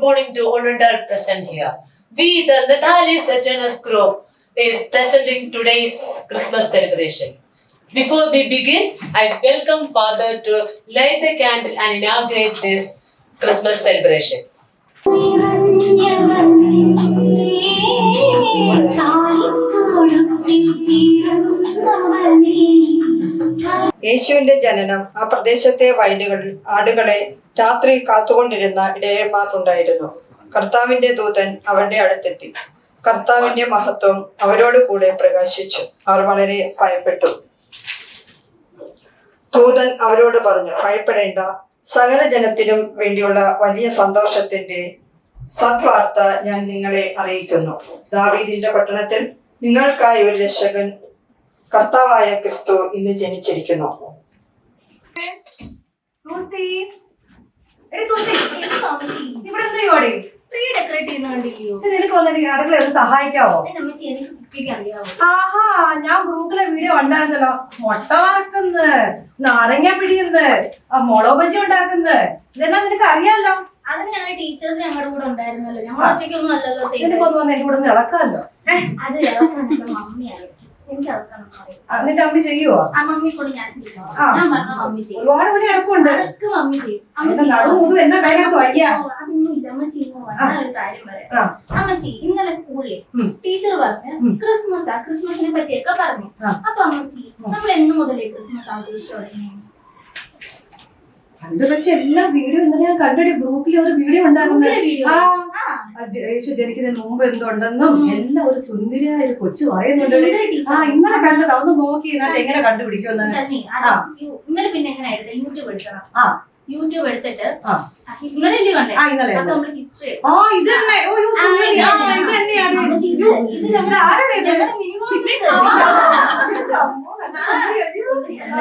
morning to all adults present here. We, the Natalis Eternus Group, is presenting today's Christmas celebration. Before we begin, I welcome Father to light the candle and inaugurate this Christmas celebration. യേശുവിന്റെ ജനനം ആ പ്രദേശത്തെ വയലുകളിൽ ആടുകളെ രാത്രി കാത്തുകൊണ്ടിരുന്ന ഇടയന്മാർക്കുണ്ടായിരുന്നു. കർത്താവിന്റെ ദൂതൻ അവരുടെ അടുത്തെത്തി. കർത്താവിന്റെ മഹത്വം അവരോട് കൂടെ പ്രകാശിച്ചു. അവർ വളരെ ഭയപ്പെട്ടു. ദൂതൻ അവരോട് പറഞ്ഞു, ഭയപ്പെടേണ്ട, സകല ജനത്തിനും വേണ്ടിയുള്ള വലിയ സന്തോഷത്തിന്റെ സദ്വാർത്ത ഞാൻ നിങ്ങളെ അറിയിക്കുന്നു. ദാവീദിന്റെ പട്ടണത്തിൽ നിങ്ങൾക്കായി ഒരു രക്ഷകൻ, കർത്താവായ ക്രിസ്തു ഇന്ന് ജനിച്ചിരിക്കുന്നു. സഹായിക്കാവോ? ആഹാ, ഞാൻ ഗ്രൂപ്പിലെ വീഡിയോ ഉണ്ടായിരുന്നല്ലോ. മുട്ട വറക്കുന്നത്, നാരങ്ങ പിഴിയുന്നത്, മുളക് ബജി ഉണ്ടാക്കുന്നത്, ഇതെല്ലാം നിനക്ക് അറിയാലോ. അതിന് ഞങ്ങൾ ടീച്ചേഴ്സ് ഞങ്ങളുടെ കൂടെ ഉണ്ടായിരുന്നല്ലോ. ഞങ്ങൾ ഒറ്റയ്ക്കൊന്നും അല്ലല്ലോ എന്റെ കൂടെ ഇളക്കാമല്ലോ. അത് ഇളക്കാൻ മമ്മി അറിയാം. എനിക്ക് ഇളക്കണം അറിയാം. എന്നിട്ട് അമ്മ ചെയ്യുവോ? ആ മമ്മി കൂടെ ഞാൻ ചെയ്യും. ഞാൻ പറഞ്ഞ മമ്മി ചെയ്യും. ഒരുപാട് പണി ഇടക്കുണ്ട്. അതൊക്കെ മമ്മി ചെയ്യും. അതൊന്നും ഇല്ല, അമ്മ ചെയ്യുമോ? ഒരു കാര്യം പറയാം. അമ്മച്ചി ഇന്നലെ സ്കൂളിൽ ടീച്ചർ പറഞ്ഞ് ക്രിസ്മസിനെ പറ്റിയൊക്കെ പറഞ്ഞു. അപ്പൊ അമ്മച്ചി നമ്മൾ എന്ന് മുതലേ ക്രിസ്മസ് ആഘോഷിച്ചു തുടങ്ങി? അതിനെ വെച്ച് എല്ലാ വീഡിയോ ഇന്നലെ ഞാൻ കണ്ടിട്ട് ഗ്രൂപ്പിൽ ഒരു വീഡിയോ ഉണ്ടായിരുന്നു. യേശു ജനിക്കുന്നതിന് മുമ്പ് എന്തുണ്ടെന്നും എല്ലാം ഒരു സുന്ദരിയായ ഒരു കൊച്ചു പറയുന്നുണ്ട്. ഇന്നലെ കണ്ടത് അതൊന്ന് നോക്കി എങ്ങനെ കണ്ടുപിടിക്കുമെന്ന്. ഇന്നലെ പിന്നെ എങ്ങനെ എടുത്ത യൂട്യൂബ് എടുക്കണം. യൂട്യൂബ് എടുത്തിട്ട് ഇന്നലെ കണ്ടേ. അപ്പൊ നമ്മള് ഹിസ്റ്ററി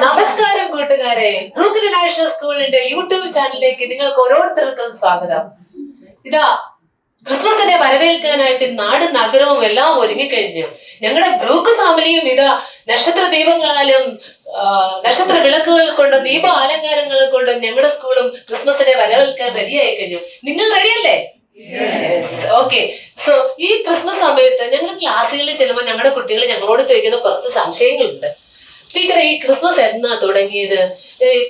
നമസ്കാരം കൂട്ടുകാരെ, ബ്രൂക്ക്ലിൻ നാഷണൽ സ്കൂളിന്റെ യൂട്യൂബ് ചാനലിലേക്ക് നിങ്ങൾക്ക് ഓരോരുത്തർക്കും സ്വാഗതം. ഇതാ ക്രിസ്മസിനെ വരവേൽക്കാനായിട്ട് നാടും നഗരവും എല്ലാം ഒരുങ്ങിക്കഴിഞ്ഞു. ഞങ്ങളുടെ ബ്രൂക്ക് ഫാമിലിയും ഇതാ നക്ഷത്ര ദീപങ്ങളാലും നക്ഷത്ര വിളക്കുകൾ കൊണ്ടും ദീപ അലങ്കാരങ്ങൾ കൊണ്ടും ഞങ്ങളുടെ സ്കൂളും ക്രിസ്മസിനെ വരവേൽക്കാൻ റെഡിയായി കഴിഞ്ഞു. നിങ്ങൾ റെഡിയല്ലേ? ഓക്കെ. സോ ഈ ക്രിസ്മസ് സമയത്ത് ഞങ്ങൾ ക്ലാസ്സുകളിൽ ചെല്ലുമ്പോൾ ഞങ്ങളുടെ കുട്ടികൾ ഞങ്ങളോട് ചോദിക്കുന്ന കുറച്ച് സംശയങ്ങളുണ്ട്. ടീച്ചറെ, ഈ ക്രിസ്മസ് എന്നാ തുടങ്ങിയത്?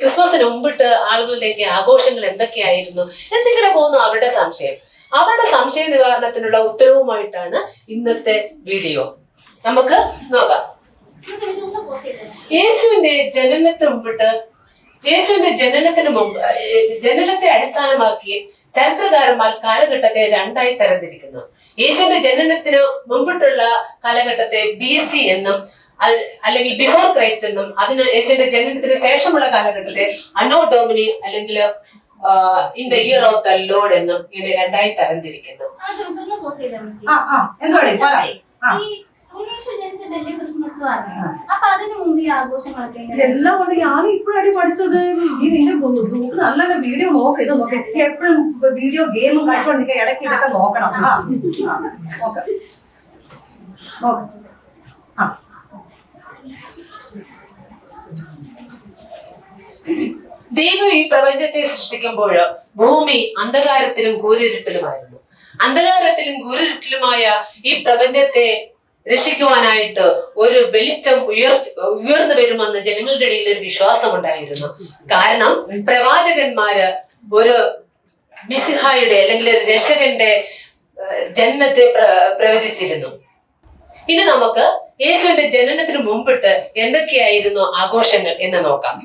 ക്രിസ്മസിന് മുമ്പിട്ട് ആളുകളുടെയൊക്കെ ആഘോഷങ്ങൾ എന്തൊക്കെയായിരുന്നു എന്നിങ്ങനെ പോകുന്നു അവരുടെ സംശയം. അവരുടെ സംശയ നിവാരണത്തിനുള്ള ഉത്തരവുമായിട്ടാണ് ഇന്നത്തെ വീഡിയോ. നമുക്ക് നോക്കാം. യേശുവിന്റെ ജനനത്തെ അടിസ്ഥാനമാക്കി ചരിത്രകാരന്മാർ കാലഘട്ടത്തെ രണ്ടായി തരംതിരിക്കുന്നു. യേശുവിന്റെ ജനനത്തിന് മുമ്പിട്ടുള്ള കാലഘട്ടത്തെ BC എന്നും അല്ലെങ്കിൽ ബിഫോർ ക്രൈസ്റ്റ് എന്നും, അതിന് യേശുവിന്റെ ജനനത്തിന് ശേഷമുള്ള കാലഘട്ടത്തെ അനോ ഡോമിനി അല്ലെങ്കിൽ in the year of the Lord എന്നും ഇങ്ങനെ രണ്ടായി തരംതിരിക്കുന്നു. എല്ലാം കൊണ്ട് ഞാൻ ഇപ്പോഴാണ് പഠിച്ചത്. ഈ നിന്റെ ഗ്രൂപ്പ് നല്ല വീഡിയോ നോക്ക്. ഇത് നോക്ക്, എപ്പോഴും വീഡിയോ ഗെയിമും കളിച്ചോണ്ടിരിക്കുക. ഇടയ്ക്ക് ഇതൊക്കെ നോക്കണം. ദൈവം ഈ പ്രപഞ്ചത്തെ സൃഷ്ടിക്കുമ്പോൾ ഭൂമി അന്ധകാരത്തിലും കൂരിരുട്ടിലുമായിരുന്നു. അന്ധകാരത്തിലും കൂരിരുട്ടിലുമായ ഈ പ്രപഞ്ചത്തെ രക്ഷിക്കുവാനായിട്ട് ഒരു വെളിച്ചം ഉയർന്നു വരുമെന്ന് ജനങ്ങളുടെ ഇടയിൽ ഒരു വിശ്വാസം ഉണ്ടായിരുന്നു. കാരണം പ്രവാചകന്മാര് ഒരു മിശിഹായുടെ അല്ലെങ്കിൽ ഒരു രക്ഷകന്റെ ജനനത്തെ പ്രവചിച്ചിരുന്നു. ഇനി നമുക്ക് യേശുവിന്റെ ജനനത്തിന് മുമ്പിട്ട് എന്തൊക്കെയായിരുന്നു ആഘോഷങ്ങൾ എന്ന് നോക്കാം.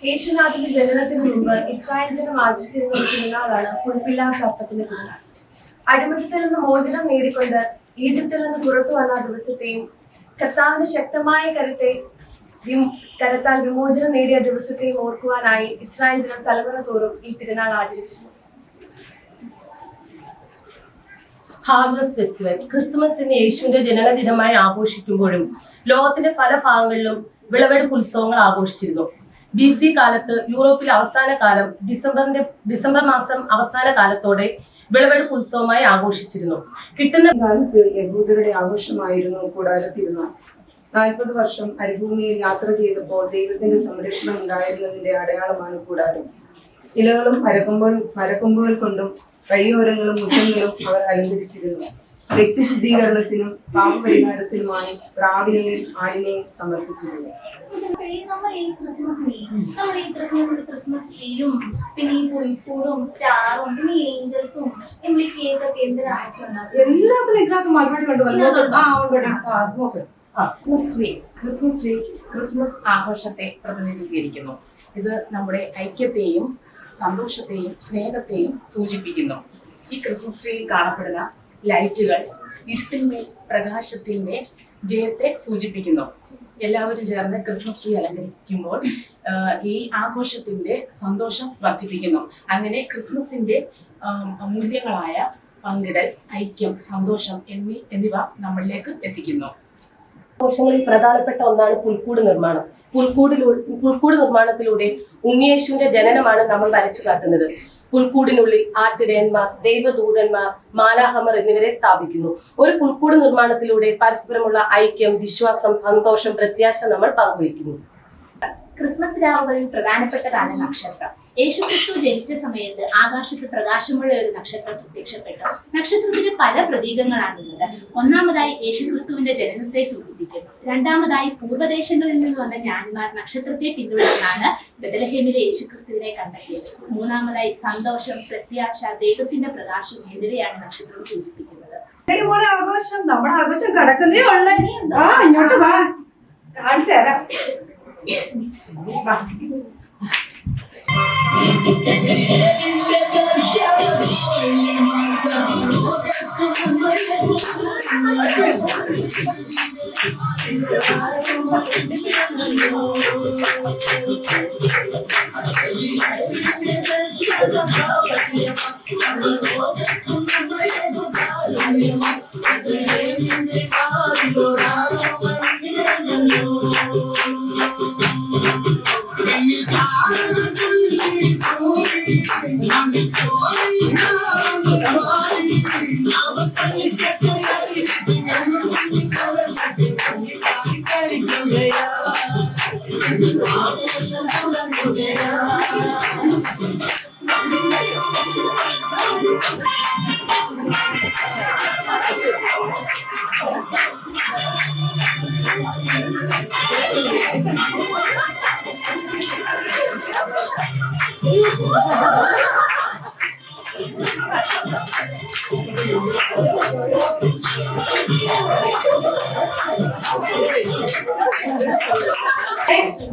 യേശുനാഥന്റെ ജനനത്തിന് മുമ്പ് ഇസ്രായേൽ ജനം ആചരിച്ചിരുന്ന ഒരു തിരുനാളാണ് പുൽപ്പില്ലാത്ത അപ്പത്തിന്റെ തിരുനാൾ. അടിമത്തത്തിൽ നിന്ന് മോചനം നേടിക്കൊണ്ട് ഈജിപ്തിൽ നിന്ന് പുറത്തു വന്ന ദിവസത്തെയും കർത്താവിന്റെ ശക്തമായ കരത്താൽ വിമോചനം നേടിയ ദിവസത്തെയും ഓർക്കുവാനായി ഇസ്രായേൽ ജനം തലമുറ തോറും ഈ തിരുനാൾ ആചരിച്ചിരുന്നു. ഹാർവസ്റ്റ് ഫെസ്റ്റിവൽ ക്രിസ്തുമസിന് യേശുവിന്റെ ജനനദിനമായി ആഘോഷിക്കുമ്പോഴും ലോകത്തിന്റെ പല ഭാഗങ്ങളിലും വിളവെടുപ്പ് ഉത്സവങ്ങൾ ആഘോഷിച്ചിരുന്നു. BC കാലത്ത് യൂറോപ്പിലെ അവസാന കാലം ഡിസംബർ മാസം അവസാന കാലത്തോടെ വിളവെടുപ്പ് ഉത്സവമായി ആഘോഷിച്ചിരുന്നു. കിട്ടുന്ന കാലത്ത് യഹൂദരുടെ ആഘോഷമായിരുന്നു കൂടാരത്തിരുന്നാൾ. 40 വർഷം മരുഭൂമിയിൽ യാത്ര ചെയ്തപ്പോൾ ദൈവത്തിന്റെ സംരക്ഷണം ഉണ്ടായിരുന്നതിന്റെ അടയാളമാണ് കൂടാരം. ഇലകളും മരക്കൊമ്പുകൾ കൊണ്ടും വഴിയോരങ്ങളും മുറ്റങ്ങളും അവർ അലങ്കരിച്ചിരുന്നു. വ്യക്തിശുദ്ധീകരണത്തിനും പാപപരിഹാരത്തിനുമായി പ്രാവിനെയും ആടിനെയും സമർപ്പിച്ചിരുന്നു. നമ്മൾ ഈ ക്രിസ്മസ് ട്രീയും പിന്നെ ഈ പൊയ്പൂടും സ്റ്റാറും പിന്നെ ഈ ഏഞ്ചൽസും നമ്മൾ ഈ കേക്കൊക്കെ എന്തിനാ ആവശ്യമുണ്ടാകും? എല്ലാത്തിനും ഇതിനകത്ത് മറുപടി കൊണ്ടുവന്നു. ക്രിസ്മസ് ട്രീ ക്രിസ്മസ് ആഘോഷത്തെ പ്രതിനിധീകരിക്കുന്നു. ഇത് നമ്മുടെ ഐക്യത്തെയും സന്തോഷത്തെയും സ്നേഹത്തെയും സൂചിപ്പിക്കുന്നു. ഈ ക്രിസ്മസ് ട്രീയിൽ കാണപ്പെടുന്ന ലൈറ്റുകൾ ഇരുട്ടിന്മേൽ പ്രകാശത്തിന്റെ ജയത്തെ സൂചിപ്പിക്കുന്നു. എല്ലാവരും ചേർന്ന് ക്രിസ്മസ് ട്രീ അലങ്കരിക്കുമ്പോൾ ഈ ആഘോഷത്തിന്റെ സന്തോഷം വർദ്ധിപ്പിക്കുന്നു. അങ്ങനെ ക്രിസ്മസിന്റെ മൂല്യങ്ങളായ പങ്കിടൽ, ഐക്യം, സന്തോഷം എന്നിവ നമ്മളിലേക്ക് എത്തിക്കുന്നു. ആഘോഷങ്ങളിൽ പ്രധാനപ്പെട്ട ഒന്നാണ് പുൽക്കൂട് നിർമ്മാണം. പുൽക്കൂട് നിർമ്മാണത്തിലൂടെ ഉണ്ണിയേശുവിന്റെ ജനനമാണ് നമ്മൾ വരച്ചു കാട്ടുന്നത്. പുൽക്കൂടിനുള്ളിൽ ആട്ടിടയന്മാർ, ദൈവദൂതന്മാർ, മാലാഹമർ എന്നിവരെ സ്ഥാപിക്കുന്നു. ഒരു പുൽക്കൂട് നിർമ്മാണത്തിലൂടെ പരസ്പരമുള്ള ഐക്യം, വിശ്വാസം, സന്തോഷം, പ്രത്യാശ നമ്മൾ പങ്കുവയ്ക്കുന്നു. ക്രിസ്മസ് രാവുകളിൽ പ്രധാനപ്പെട്ടതാണ് നക്ഷത്രം. യേശുക്രിസ്തു ജനിച്ച സമയത്ത് ആകാശത്ത് പ്രകാശമുള്ള ഒരു നക്ഷത്രം പ്രത്യക്ഷപ്പെട്ടു. നക്ഷത്രത്തിന് പല പ്രതീകങ്ങളാണുള്ളത്. ഒന്നാമതായി യേശുക്രിസ്തുവിന്റെ ജനനത്തെ സൂചിപ്പിക്കുന്നു. രണ്ടാമതായി പൂർവ്വദേശങ്ങളിൽ നിന്ന് വന്ന ജ്ഞാനിമാർ നക്ഷത്രത്തെ പിന്തുടർന്നാണ് ബെത്ലഹേമിലെ യേശുക്രിസ്തുവിനെ കണ്ടെത്തിയത്. മൂന്നാമതായി സന്തോഷം, പ്രത്യാശ, ദൈവത്തിന്റെ പ്രകാശം എന്നിവയാണ് നക്ഷത്രം സൂചിപ്പിക്കുന്നത്. ആഘോഷം, നമ്മുടെ ആഘോഷം കിടക്കുന്നേ ഉള്ളേ. ഇങ്ങോട്ട് വാ, കാണിച്ചു തരാം.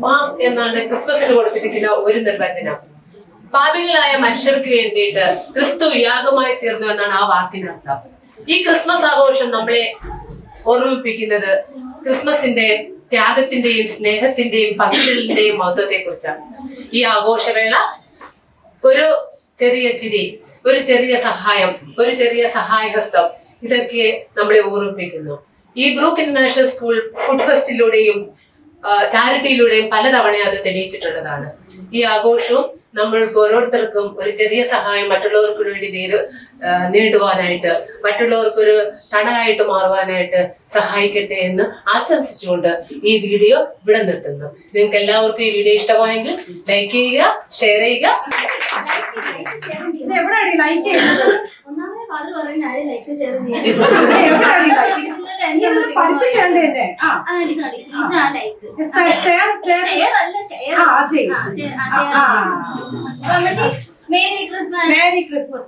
മാസ് എന്നാണ് ക്രിസ്മസിന് കൊടുത്തിരിക്കുന്ന ഒരു നിർവചനം. പാപികളായ മനുഷ്യർക്ക് വേണ്ടിയിട്ട് ക്രിസ്തു യാഗമായി തീർന്നു എന്നാണ് ആ വാക്കിനർത്ഥം. ഈ ക്രിസ്മസ് ആഘോഷം നമ്മളെ ഓർമ്മിപ്പിക്കുന്നത് ക്രിസ്മസിന്റെ ത്യാഗത്തിന്റെയും സ്നേഹത്തിന്റെയും പങ്കിടലിന്റെയും മഹത്വത്തെ കുറിച്ചാണ്. ഈ ആഘോഷവേള ഒരു ചെറിയ ചിരി, ഒരു ചെറിയ സഹായം, ഒരു ചെറിയ സഹായഹസ്തം, ഇതൊക്കെ നമ്മളെ ഓർമ്മിപ്പിക്കുന്നു. ഈ ബ്രൂക്ക് ഇന്റർനാഷണൽ സ്കൂൾ ഫുഡ് ഫെസ്റ്റിലൂടെയും ചാരിറ്റിയിലൂടെയും പലതവണ അത് തെളിയിച്ചിട്ടുള്ളതാണ്. ഈ ആഘോഷവും നമ്മൾക്ക് ഓരോരുത്തർക്കും ഒരു ചെറിയ സഹായം മറ്റുള്ളവർക്ക് വേണ്ടി നേടുവാനായിട്ട്, മറ്റുള്ളവർക്കൊരു തണലായിട്ട് മാറുവാനായിട്ട് സഹായിക്കട്ടെ എന്ന് ആശംസിച്ചുകൊണ്ട് ഈ വീഡിയോ ഇവിടെ നിർത്തുന്നു. നിങ്ങൾക്ക് എല്ലാവർക്കും ഈ വീഡിയോ ഇഷ്ടമായെങ്കിൽ ലൈക്ക് ചെയ്യുക, ഷെയർ ചെയ്യുക. Merry Christmas. Merry Christmas.